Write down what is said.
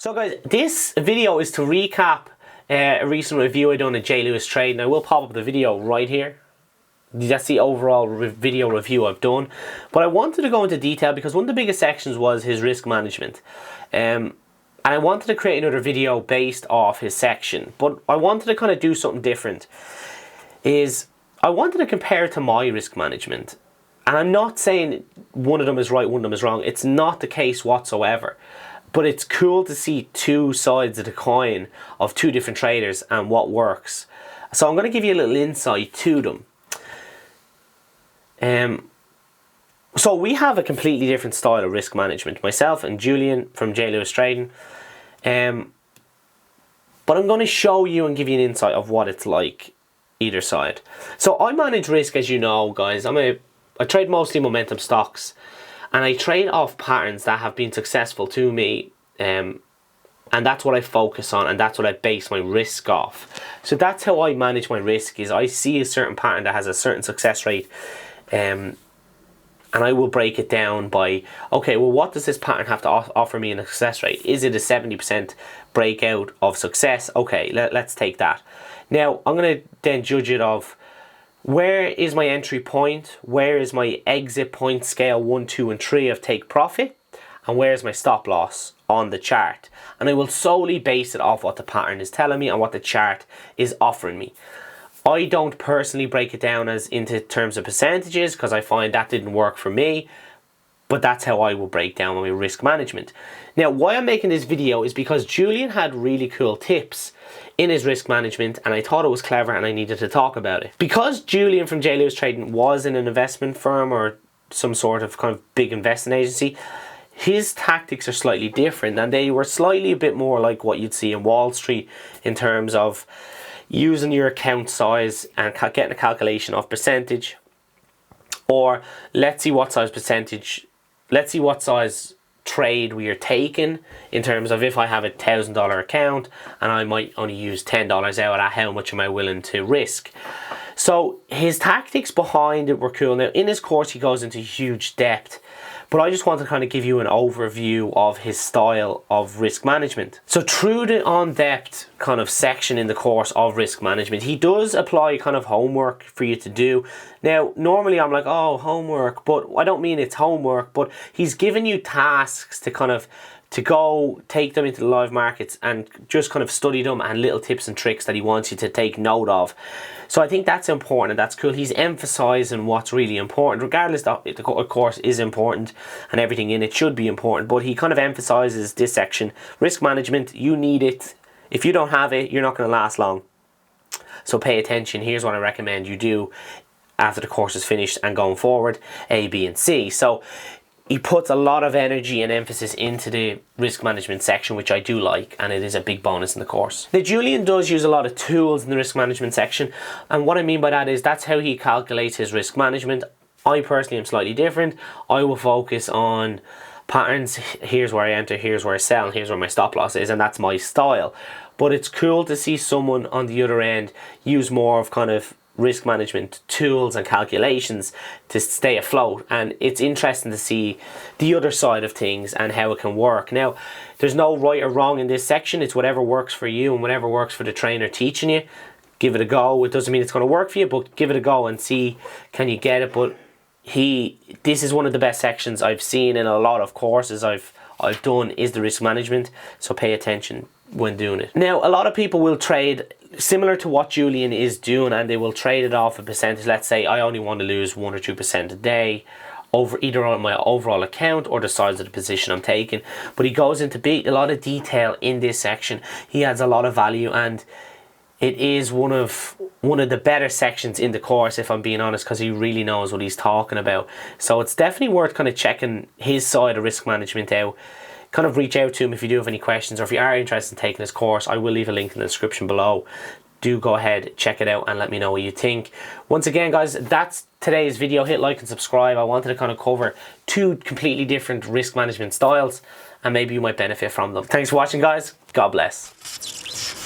So guys, this video is to recap a recent review I done at SureTrader. I will pop up the video right here. That's the overall video review I've done. But I wanted to go into detail because one of the biggest sections was his risk management. And I wanted to create another video based off his section. But I wanted to kind of do something different. I wanted to compare it to my risk management. And I'm not saying one of them is right, one of them is wrong. It's not the case whatsoever. But it's cool to see two sides of the coin of two different traders and what works. So I'm going to give you a little insight to them. So we have a completely different style of risk management. Myself and Julian from SureTrader. But I'm going to show you and give you an insight of what it's like either side. So I manage risk, as you know, guys. I trade mostly momentum stocks. And I trade off patterns that have been successful to me, and that's what I focus on, and that's what I base my risk off. So that's how I manage my risk. Is I see a certain pattern that has a certain success rate, and I will break it down by, okay, well, what does this pattern have to offer me in a success rate? Is it a 70% breakout of success? Okay, let's take that. Now I'm going to then judge it of, where is my entry point? Where is my exit point scale 1, 2, and 3 of take profit? And where is my stop loss on the chart? And I will solely base it off what the pattern is telling me and what the chart is offering me. I don't personally break it down as into terms of percentages because I find that didn't work for me. But that's how I will break down my risk management. Now, why I'm making this video is because Julian had really cool tips in his risk management, and I thought it was clever and I needed to talk about it. Because Julian from SureTrader was in an investment firm or some sort of kind of big investment agency, his tactics are slightly different, and they were slightly a bit more like what you'd see in Wall Street in terms of using your account size and getting a calculation of percentage, or let's see what size trade we are taking in terms of, if I have a $1,000 account and I might only use $10 out of that, how much am I willing to risk? So his tactics behind it were cool. Now in his course he goes into huge depth, but I just want to kind of give you an overview of his style of risk management. So through the on-depth kind of section in the course of risk management, he does apply kind of homework for you to do. Now, normally I'm like, oh, homework, but I don't mean it's homework, but he's given you tasks to kind of to go take them into the live markets and just kind of study them, and little tips and tricks that he wants you to take note of. So I think that's important and that's cool. He's emphasizing what's really important, regardless that the course is important and everything in it should be important, but he kind of emphasizes this section. Risk management, you need it. If you don't have it, you're not going to last long. So pay attention. Here's what I recommend you do after the course is finished and going forward, A, B, and C. So he puts a lot of energy and emphasis into the risk management section, which I do like, and it is a big bonus in the course. Now, Julian does use a lot of tools in the risk management section, and what I mean by that is that's how he calculates his risk management. I personally am slightly different. I will focus on patterns. Here's where I enter, here's where I sell, and here's where my stop loss is, and that's my style. But it's cool to see someone on the other end use more of kind of risk management tools and calculations to stay afloat, and it's interesting to see the other side of things and how it can work. Now, there's no right or wrong in this section. It's whatever works for you and whatever works for the trainer teaching you. Give it a go. It doesn't mean it's going to work for you, but give it a go and see, can you get it? But this is one of the best sections I've seen in a lot of courses I've done, is the risk management, so pay attention when doing it. Now, a lot of people will trade similar to what Julian is doing, and they will trade it off a percentage. Let's say I only want to lose 1 or 2% a day, over either on my overall account or the size of the position I'm taking. But he goes into a lot of detail in this section. He adds a lot of value, and it is one of the better sections in the course, if I'm being honest, because he really knows what he's talking about. So it's definitely worth kind of checking his side of risk management out. Kind of reach out to him if you do have any questions, or if you are interested in taking his course. I will leave a link in the description below. Do go ahead, check it out, and let me know what you think. Once again, guys, that's today's video. Hit like and subscribe. I wanted to kind of cover two completely different risk management styles, and maybe you might benefit from them. Thanks for watching, guys. God bless.